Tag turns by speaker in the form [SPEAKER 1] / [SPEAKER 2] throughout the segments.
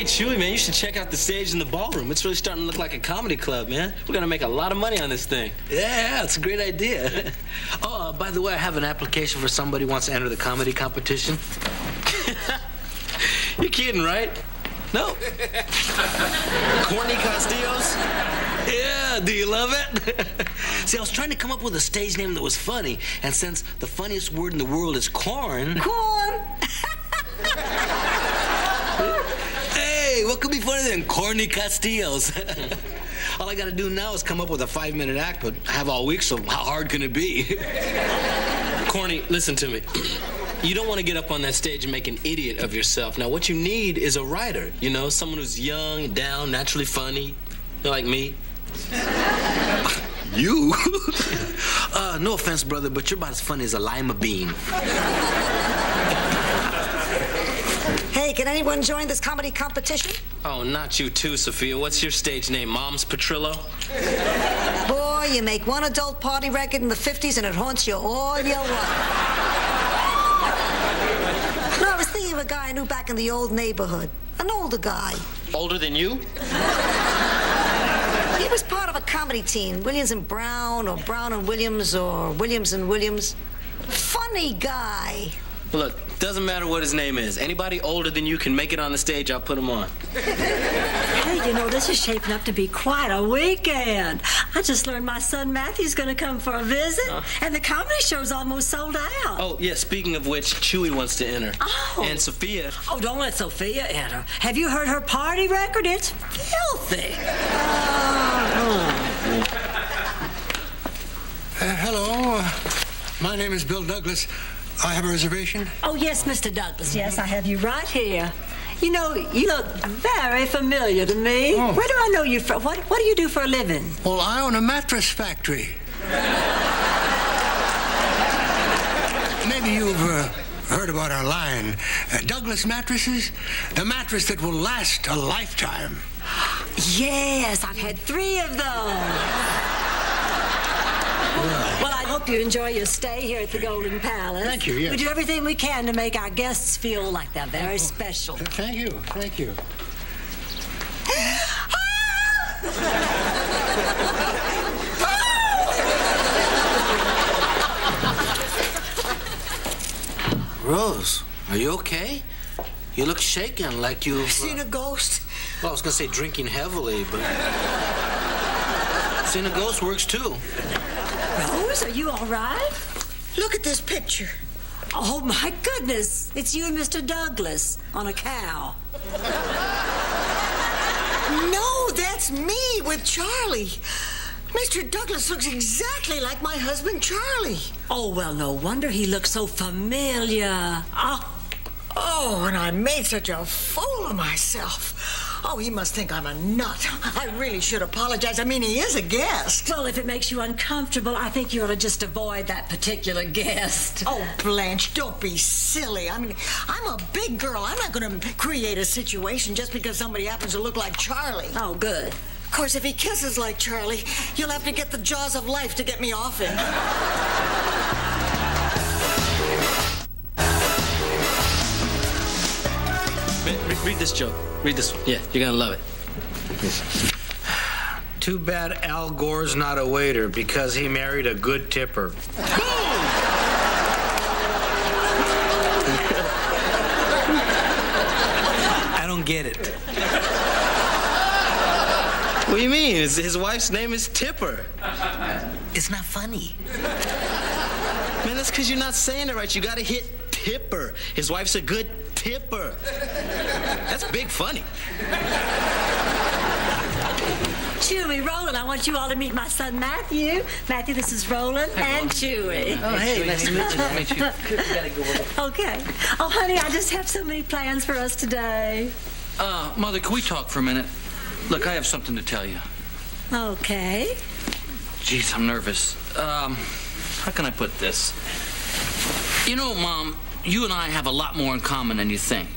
[SPEAKER 1] Chewy, man, you should check out the stage in the ballroom. It's really starting to look like a comedy club, man. We're gonna make a lot of money on this thing.
[SPEAKER 2] Yeah, it's a great idea. Oh, by the way, I have an application for somebody who wants to enter the comedy competition.
[SPEAKER 1] You're kidding, right? No. Corny Castillos?
[SPEAKER 2] Yeah, do you love it? See, I was trying to come up with a stage name that was funny, and since the funniest word in the world is corn...
[SPEAKER 3] Corn!
[SPEAKER 2] Hey, what could be funnier than Corny Castillos? All I gotta do now is come up with a 5-minute act, but I have all week, so how hard can it be?
[SPEAKER 1] Corny, listen to me. You don't want to get up on that stage and make an idiot of yourself. Now, what you need is a writer, you know, someone who's young, down, naturally funny, like me.
[SPEAKER 2] You? No offense, brother, but you're about as funny as a lima bean.
[SPEAKER 3] Hey, can anyone join this comedy competition?
[SPEAKER 1] Oh, not you too, Sophia. What's your stage name, Mom's Petrillo?
[SPEAKER 3] Boy, you make one adult party record in the 50s and it haunts you all your life. No, I was thinking of a guy I knew back in the old neighborhood. An older guy.
[SPEAKER 1] Older than you?
[SPEAKER 3] He was part of a comedy team, Williams and Brown, or Brown and Williams, or Williams and Williams. Funny guy.
[SPEAKER 1] Look, doesn't matter what his name is. Anybody older than you can make it on the stage, I'll put him on.
[SPEAKER 4] Hey, you know, this is shaping up to be quite a weekend. I just learned my son Matthew's going to come for a visit, and the comedy show's almost sold out.
[SPEAKER 1] Oh, yeah, speaking of which, Chewy wants to enter.
[SPEAKER 4] Oh.
[SPEAKER 1] And Sophia...
[SPEAKER 4] Oh, don't let Sophia enter. Have you heard her party record? It's filthy.
[SPEAKER 5] Hello. My name is Bill Douglas. I have a reservation.
[SPEAKER 4] Oh, yes, Mr. Douglas. Yes, I have you right here. You know, you look very familiar to me.
[SPEAKER 5] Oh.
[SPEAKER 4] Where do I know you from? What do you do for a living?
[SPEAKER 5] Well, I own a mattress factory. Maybe you've heard about our line. Douglas Mattresses, the mattress that will last a lifetime.
[SPEAKER 4] Yes, I've had 3 of those. Well, I hope you enjoy your stay here at the Golden Palace.
[SPEAKER 5] Thank you, yes.
[SPEAKER 4] We do everything we can to make our guests feel like they're very special.
[SPEAKER 5] Thank you, thank you.
[SPEAKER 2] Rose, are you okay? You look shaken, like you've...
[SPEAKER 3] Seen a ghost?
[SPEAKER 2] Well, I was gonna say drinking heavily, but... Seeing a ghost works, too.
[SPEAKER 4] Rose, are you all right?
[SPEAKER 3] Look at this picture.
[SPEAKER 4] Oh, my goodness. It's you and Mr. Douglas on a cow.
[SPEAKER 3] No, that's me with Charlie. Mr. Douglas looks exactly like my husband, Charlie.
[SPEAKER 4] Oh, well, no wonder he looks so familiar.
[SPEAKER 3] Oh, and I made such a fool of myself. Oh, he must think I'm a nut. I really should apologize. I mean, he is a guest.
[SPEAKER 4] Well, if it makes you uncomfortable, I think you ought to just avoid that particular guest.
[SPEAKER 3] Oh, Blanche, don't be silly. I mean, I'm a big girl. I'm not going to create a situation just because somebody happens to look like Charlie.
[SPEAKER 4] Oh, good.
[SPEAKER 3] Of course, if he kisses like Charlie, you'll have to get the jaws of life to get me off him.
[SPEAKER 1] Read this joke. Read this one. Yeah, you're gonna love it.
[SPEAKER 2] Too bad Al Gore's not a waiter because he married a good tipper. I don't get it.
[SPEAKER 1] What do you mean? His wife's name is Tipper.
[SPEAKER 2] It's not funny.
[SPEAKER 1] Man, that's because you're not saying it right. You gotta hit Tipper. His wife's a good tipper. That's big funny.
[SPEAKER 4] Chewy, Roland, I want you all to meet my son, Matthew. Matthew, this is Roland and Chewy.
[SPEAKER 2] Oh, hey, nice to meet you. Nice to meet you. Gotta go over.
[SPEAKER 4] Okay. Oh, honey, I just have so many plans for us today.
[SPEAKER 6] Mother, can we talk for a minute? Look, I have something to tell you.
[SPEAKER 4] Okay.
[SPEAKER 6] Jeez, I'm nervous. How can I put this? You know, Mom, you and I have a lot more in common than you think.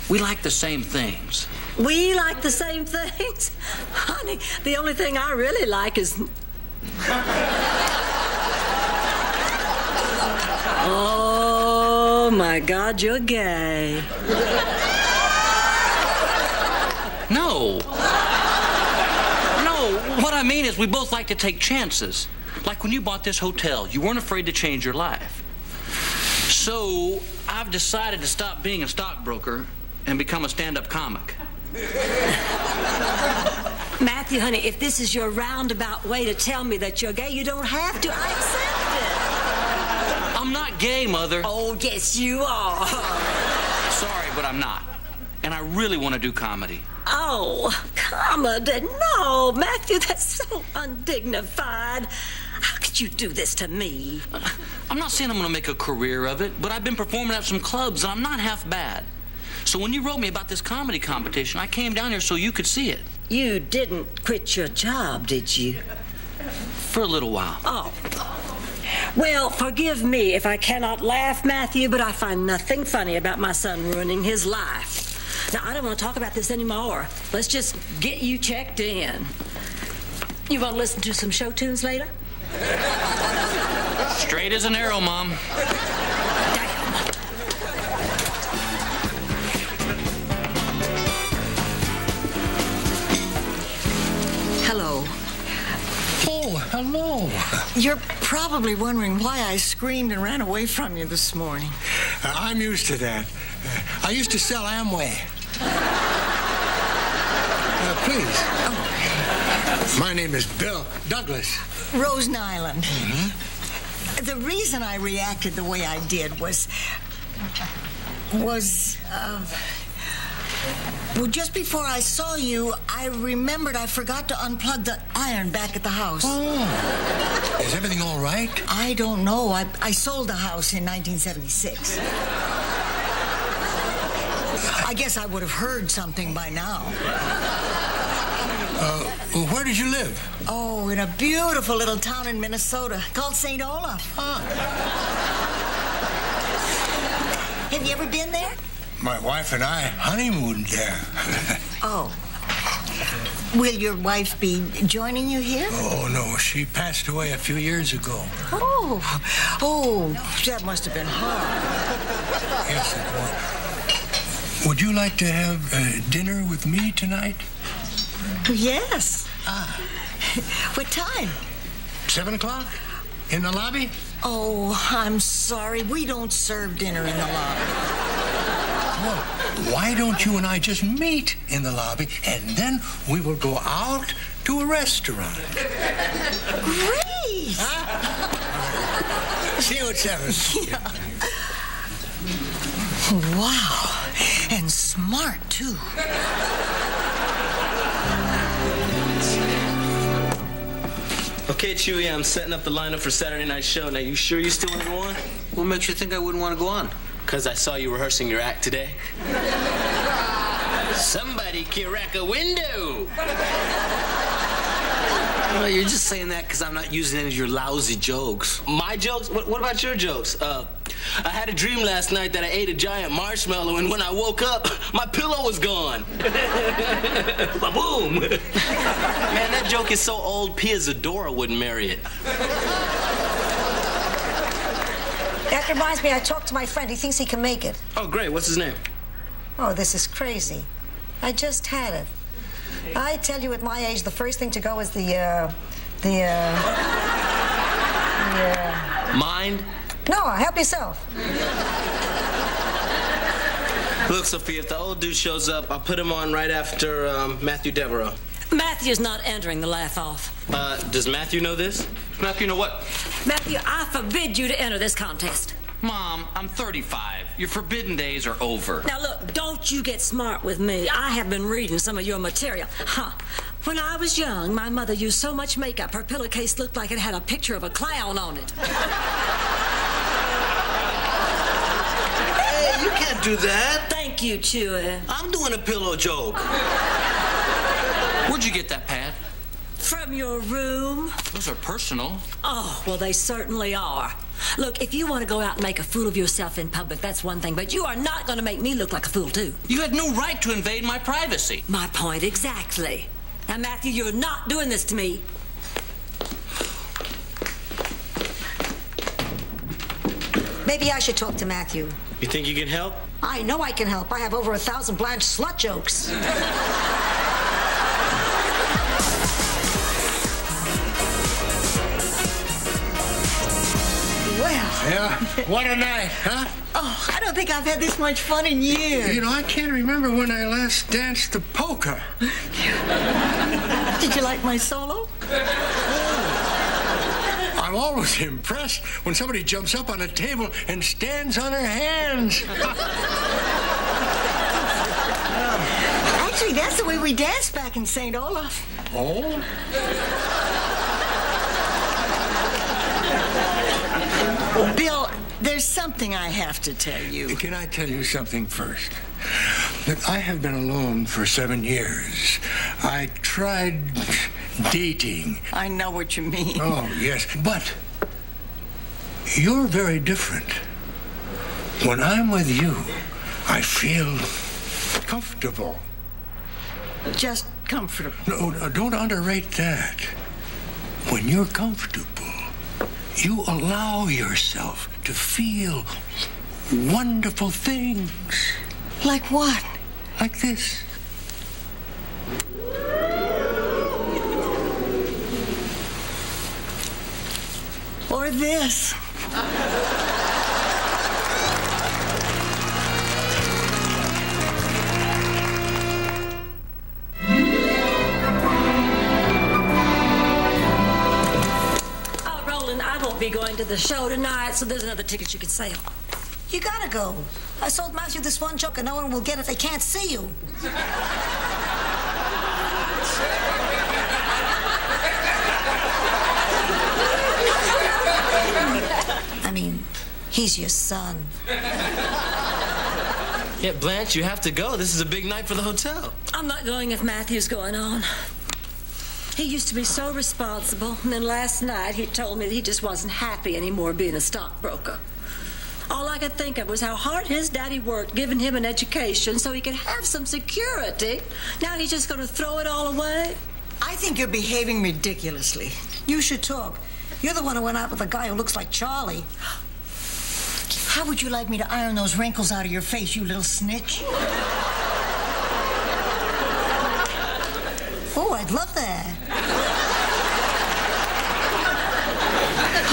[SPEAKER 6] We like the same things.
[SPEAKER 4] We like the same things? Honey, the only thing I really like is... Oh, my God, you're gay.
[SPEAKER 6] I mean is we both like to take chances. Like when you bought this hotel, you weren't afraid to change your life. So I've decided to stop being a stockbroker and become a stand-up comic.
[SPEAKER 4] Matthew, honey, if this is your roundabout way to tell me that you're gay, you don't have to. I accept it.
[SPEAKER 6] I'm not gay, Mother.
[SPEAKER 4] Oh, yes, you are.
[SPEAKER 6] Sorry, but I'm not. And I really want to do comedy.
[SPEAKER 4] Oh, comedy. No, Matthew, that's so undignified. How could you do this to me?
[SPEAKER 6] I'm not saying I'm going to make a career of it, but I've been performing at some clubs, and I'm not half bad. So when you wrote me about this comedy competition, I came down here so you could see it.
[SPEAKER 4] You didn't quit your job, did you?
[SPEAKER 6] For a little while.
[SPEAKER 4] Oh. Well, forgive me if I cannot laugh, Matthew, but I find nothing funny about my son ruining his life. Now, I don't want to talk about this anymore. Let's just get you checked in. You want to listen to some show tunes later?
[SPEAKER 6] Straight as an arrow, Mom.
[SPEAKER 3] Hello.
[SPEAKER 5] Oh, hello.
[SPEAKER 3] You're probably wondering why I screamed and ran away from you this morning.
[SPEAKER 5] I'm used to that. I used to sell Amway. Please.
[SPEAKER 3] Oh.
[SPEAKER 5] My name is Bill Douglas.
[SPEAKER 3] Rose Nyland. The reason I reacted the way I did was well, just before I saw you, I remembered I forgot to unplug the iron back at the house.
[SPEAKER 5] Oh. Is everything all right?
[SPEAKER 3] I don't know. I sold the house in 1976. I guess I would have heard something by now.
[SPEAKER 5] Where did you live?
[SPEAKER 3] Oh, in a beautiful little town in Minnesota called St. Olaf. Have you ever been there?
[SPEAKER 5] My wife and I honeymooned there.
[SPEAKER 3] Oh. Will your wife be joining you here?
[SPEAKER 5] Oh, no. She passed away a few years ago.
[SPEAKER 3] Oh, that must have been hard.
[SPEAKER 5] Yes, it was. Would you like to have dinner with me tonight?
[SPEAKER 3] Yes. What time?
[SPEAKER 5] 7 o'clock? In the lobby?
[SPEAKER 3] Oh, I'm sorry. We don't serve dinner in the lobby.
[SPEAKER 5] Well, why don't you and I just meet in the lobby, and then we will go out to a restaurant?
[SPEAKER 3] Great!
[SPEAKER 5] See you at 7.
[SPEAKER 3] Yeah. Wow. And smart, too.
[SPEAKER 1] Okay, Chewy, I'm setting up the lineup for Saturday night's show. Now, you sure you still want to go on?
[SPEAKER 2] What makes you think I wouldn't want to go on?
[SPEAKER 1] Because I saw you rehearsing your act today. Somebody can rack a window.
[SPEAKER 2] Well, you're just saying that because I'm not using any of your lousy jokes.
[SPEAKER 1] My jokes? What about your jokes? I had a dream last night that I ate a giant marshmallow, and when I woke up, my pillow was gone. Ba-boom! Man, that joke is so old, Pia Zadora wouldn't marry it.
[SPEAKER 7] That reminds me, I talked to my friend. He thinks he can make it.
[SPEAKER 1] Oh, great. What's his name?
[SPEAKER 7] Oh, this is crazy. I just had it. I tell you, at my age, the first thing to go is
[SPEAKER 1] Mind?
[SPEAKER 7] No, help yourself.
[SPEAKER 1] Look, Sophia, if the old dude shows up, I'll put him on right after Matthew Devereaux.
[SPEAKER 4] Matthew's not entering the laugh-off.
[SPEAKER 1] Does Matthew know this?
[SPEAKER 6] Matthew, you know what?
[SPEAKER 4] Matthew, I forbid you to enter this contest.
[SPEAKER 6] Mom, I'm 35. Your forbidden days are over.
[SPEAKER 4] Now, look, don't you get smart with me. I have been reading some of your material. When I was young, my mother used so much makeup, her pillowcase looked like it had a picture of a clown on it.
[SPEAKER 2] Hey, you can't do that.
[SPEAKER 4] Thank you, Chewy.
[SPEAKER 2] I'm doing a pillow joke.
[SPEAKER 6] Where'd you get that pad?
[SPEAKER 4] From your room?
[SPEAKER 6] Those are personal.
[SPEAKER 4] Oh, well, they certainly are. Look, if you want to go out and make a fool of yourself in public, that's one thing, but you are not going to make me look like a fool, too.
[SPEAKER 6] You had no right to invade my privacy.
[SPEAKER 4] My point exactly. Now, Matthew, you're not doing this to me.
[SPEAKER 7] Maybe I should talk to Matthew.
[SPEAKER 1] You think you can help?
[SPEAKER 7] I know I can help. I have over 1,000 Blanche slut jokes.
[SPEAKER 5] Yeah? What a night, huh?
[SPEAKER 3] Oh, I don't think I've had this much fun in years.
[SPEAKER 5] You know, I can't remember when I last danced the polka.
[SPEAKER 3] Did you like my solo?
[SPEAKER 5] I'm always impressed when somebody jumps up on a table and stands on her hands.
[SPEAKER 3] Actually, that's the way we danced back in St. Olaf.
[SPEAKER 5] Oh?
[SPEAKER 3] Bill, there's something I have to tell you.
[SPEAKER 5] Can I tell you something first? Look, I have been alone for 7 years. I tried dating.
[SPEAKER 3] I know what you mean.
[SPEAKER 5] Oh, yes. But you're very different. When I'm with you, I feel comfortable.
[SPEAKER 3] Just comfortable.
[SPEAKER 5] No, don't underrate that. When you're comfortable, you allow yourself to feel wonderful things.
[SPEAKER 3] Like what?
[SPEAKER 5] Like this.
[SPEAKER 3] Or this.
[SPEAKER 4] Be going to the show tonight, so there's another ticket you can sell.
[SPEAKER 7] You gotta go. I sold Matthew this one joke and no one will get it if they can't see you. I mean, he's your son.
[SPEAKER 1] Yeah, Blanche, you have to go. This is a big night for the hotel.
[SPEAKER 4] I'm not going if Matthew's going on. He used to be so responsible, and then last night he told me that he just wasn't happy anymore being a stockbroker. All I could think of was how hard his daddy worked giving him an education so he could have some security. Now he's just going to throw it all away?
[SPEAKER 3] I think you're behaving ridiculously.
[SPEAKER 7] You should talk. You're the one who went out with a guy who looks like Charlie.
[SPEAKER 3] How would you like me to iron those wrinkles out of your face, you little snitch?
[SPEAKER 7] Oh, I'd love that.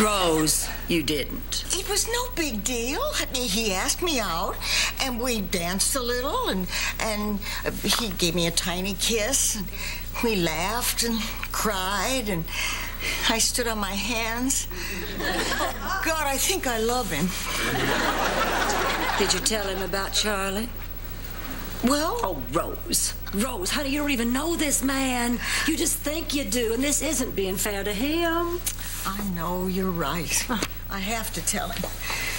[SPEAKER 4] Rose, you didn't.
[SPEAKER 3] It was no big deal. He asked me out, and we danced a little, and he gave me a tiny kiss, and we laughed and cried, and I stood on my hands. Oh, God, I think I love him.
[SPEAKER 4] Did you tell him about Charlie?
[SPEAKER 3] Well...
[SPEAKER 4] Oh, Rose. Rose, honey, you don't even know this man. You just think you do, and this isn't being fair to him.
[SPEAKER 3] I know, you're right. I have to tell him.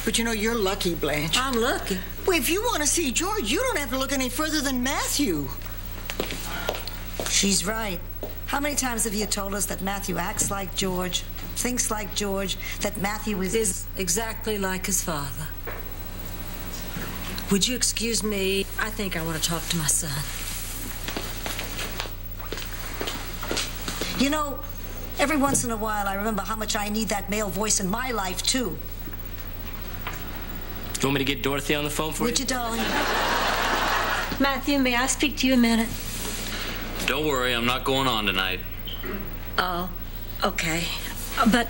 [SPEAKER 3] But you know, you're lucky, Blanche.
[SPEAKER 4] I'm lucky.
[SPEAKER 3] Well, if you want to see George, you don't have to look any further than Matthew.
[SPEAKER 7] She's right. How many times have you told us that Matthew acts like George, thinks like George, that Matthew is
[SPEAKER 4] exactly like his father? Would you excuse me? I think I want to talk to my son.
[SPEAKER 7] You know, every once in a while I remember how much I need that male voice in my life, too.
[SPEAKER 1] You want me to get Dorothy on the phone for
[SPEAKER 7] Would you, darling?
[SPEAKER 4] Matthew, may I speak to you a minute?
[SPEAKER 6] Don't worry, I'm not going on tonight.
[SPEAKER 4] Oh, okay. But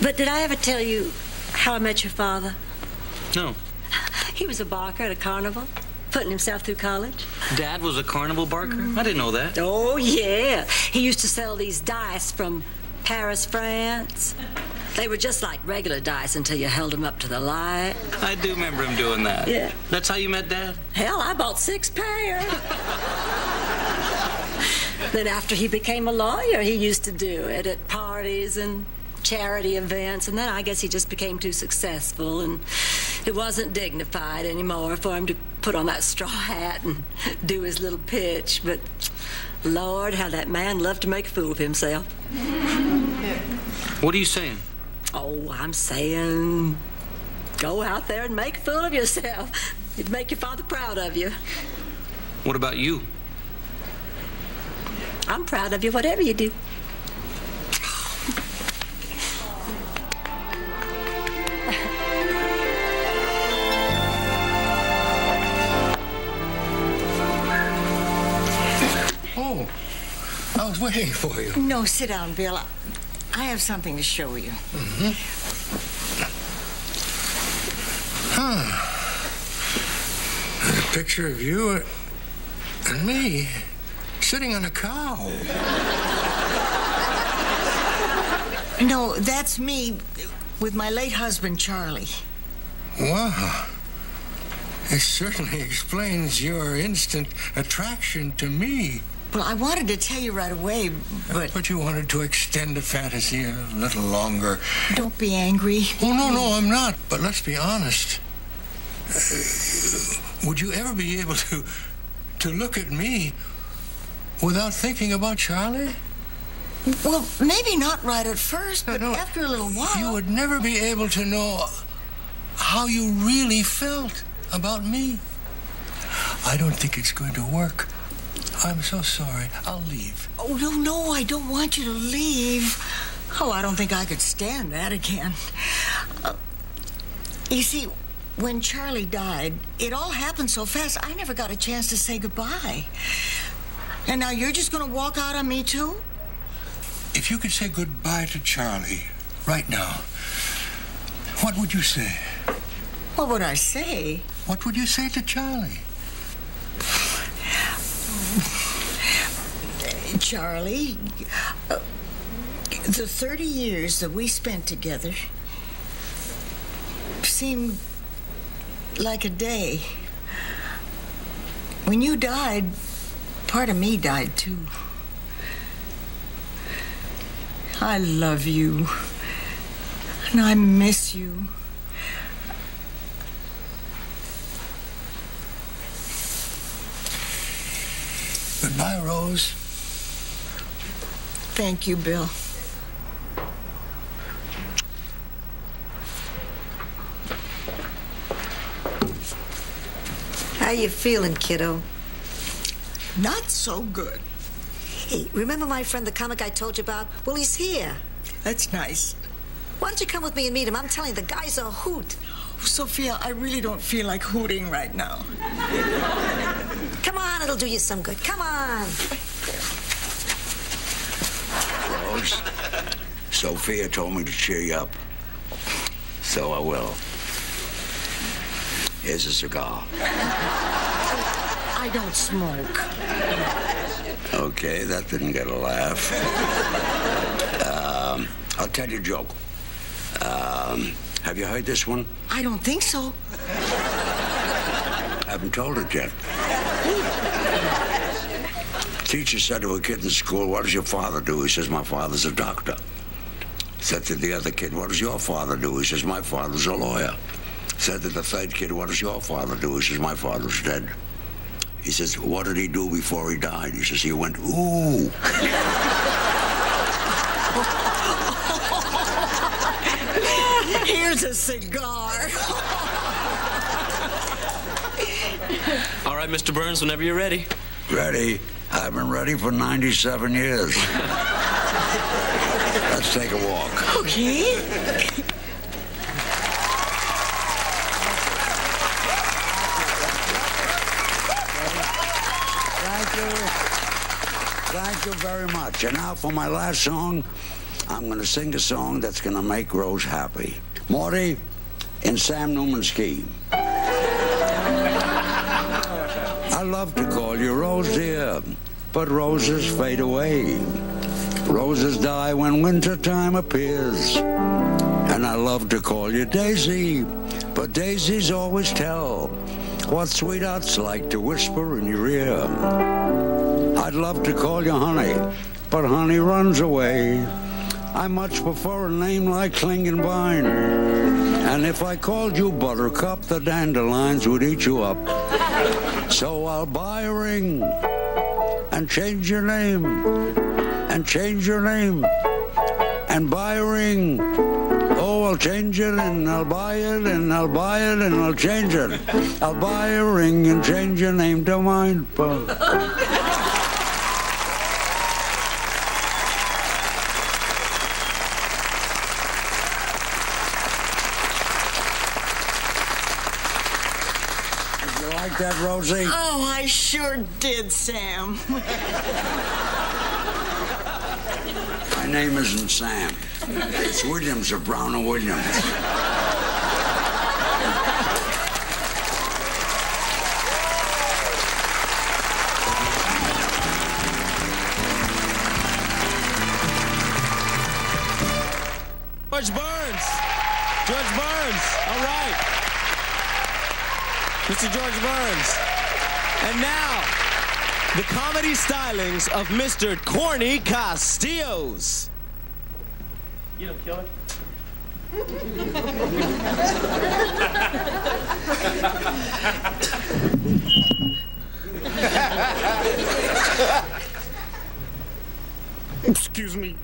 [SPEAKER 4] did I ever tell you how I met your father?
[SPEAKER 6] No.
[SPEAKER 4] He was a barker at a carnival, putting himself through college.
[SPEAKER 6] Dad was a carnival barker? I didn't know that.
[SPEAKER 4] Oh, yeah. He used to sell these dice from Paris, France. They were just like regular dice until you held them up to the light.
[SPEAKER 6] I do remember him doing that.
[SPEAKER 4] Yeah.
[SPEAKER 6] That's how you met Dad?
[SPEAKER 4] Hell, I bought 6 pairs. Then after he became a lawyer, he used to do it at parties and charity events, and then I guess he just became too successful, and it wasn't dignified anymore for him to put on that straw hat and do his little pitch. But Lord, how that man loved to make a fool of himself.
[SPEAKER 6] What are you saying?
[SPEAKER 4] Oh, I'm saying go out there and make a fool of yourself. It'd make your father proud of you.
[SPEAKER 6] What about you?
[SPEAKER 4] I'm proud of you, whatever you do.
[SPEAKER 5] Oh, I was waiting for you.
[SPEAKER 3] No, sit down, Bill. I have something to show you.
[SPEAKER 5] There's a picture of you and me sitting on a cow.
[SPEAKER 3] No, that's me with my late husband, Charlie.
[SPEAKER 5] Wow. It certainly explains your instant attraction to me.
[SPEAKER 3] Well, I wanted to tell you right away, but...
[SPEAKER 5] But you wanted to extend the fantasy a little longer.
[SPEAKER 3] Don't be angry.
[SPEAKER 5] Oh, no, I'm not. But let's be honest. Would you ever be able to look at me without thinking about Charlie?
[SPEAKER 3] Well, maybe not right at first, but after a little while...
[SPEAKER 5] You would never be able to know how you really felt about me. I don't think it's going to work. I'm so sorry. I'll leave.
[SPEAKER 3] Oh, no, I don't want you to leave. Oh, I don't think I could stand that again. You see, when Charlie died, it all happened so fast, I never got a chance to say goodbye. And now you're just going to walk out on me, too?
[SPEAKER 5] If you could say goodbye to Charlie right now, what would you say?
[SPEAKER 3] What would I say?
[SPEAKER 5] What would you say to Charlie?
[SPEAKER 3] Charlie, the 30 years that we spent together seemed like a day. When you died, part of me died too. I love you, and I miss you.
[SPEAKER 5] Goodbye, Rose.
[SPEAKER 3] Thank you, Bill.
[SPEAKER 7] How you feeling, kiddo?
[SPEAKER 3] Not so good.
[SPEAKER 7] Hey, remember my friend, the comic I told you about? Well, he's here.
[SPEAKER 3] That's nice.
[SPEAKER 7] Why don't you come with me and meet him? I'm telling you, the guy's a hoot.
[SPEAKER 3] Sophia, I really don't feel like hooting right now.
[SPEAKER 7] Come on, it'll do you some good. Come on.
[SPEAKER 8] Rose, Sophia told me to cheer you up. So I will. Here's a cigar.
[SPEAKER 3] I don't smoke.
[SPEAKER 8] Okay, that didn't get a laugh. I'll tell you a joke. Have you heard this one?
[SPEAKER 3] I don't think so.
[SPEAKER 8] I haven't told it yet. Teacher said to a kid in school, "What does your father do?" He says, "My father's a doctor." Said to the other kid, "What does your father do?" He says, "My father's a lawyer." Said to the third kid, "What does your father do?" He says, "My father's dead." He says, "What did he do before he died?" He says, "He went, ooh."
[SPEAKER 3] Here's a cigar.
[SPEAKER 1] All right, Mr. Burns, whenever you're ready.
[SPEAKER 8] Ready? I've been ready for 97 years. Let's take a walk.
[SPEAKER 3] Okay.
[SPEAKER 8] Thank you very much. And now for my last song, I'm going to sing a song that's going to make Rose happy. Morty, in Sam Newman's key. I love to call you Rose, dear, but roses fade away. Roses die when wintertime appears. And I love to call you Daisy, but daisies always tell what sweethearts like to whisper in your ear. I'd love to call you honey, but honey runs away. I much prefer a name like Klingenbein. And if I called you Buttercup, the dandelions would eat you up. So I'll buy a ring and change your name, and change your name, and buy a ring. Oh, I'll change it, and I'll buy it, and I'll buy it, and I'll change it. I'll buy a ring and change your name to mine. That, Rosie?
[SPEAKER 3] Oh, I sure did, Sam.
[SPEAKER 8] My name isn't Sam. It's Williams of Brown and Williams.
[SPEAKER 9] George Burns. George Burns. All right. Mr. George Burns. And now, the comedy stylings of Mr. Corny Castillos.
[SPEAKER 6] You don't kill it.
[SPEAKER 9] Excuse me.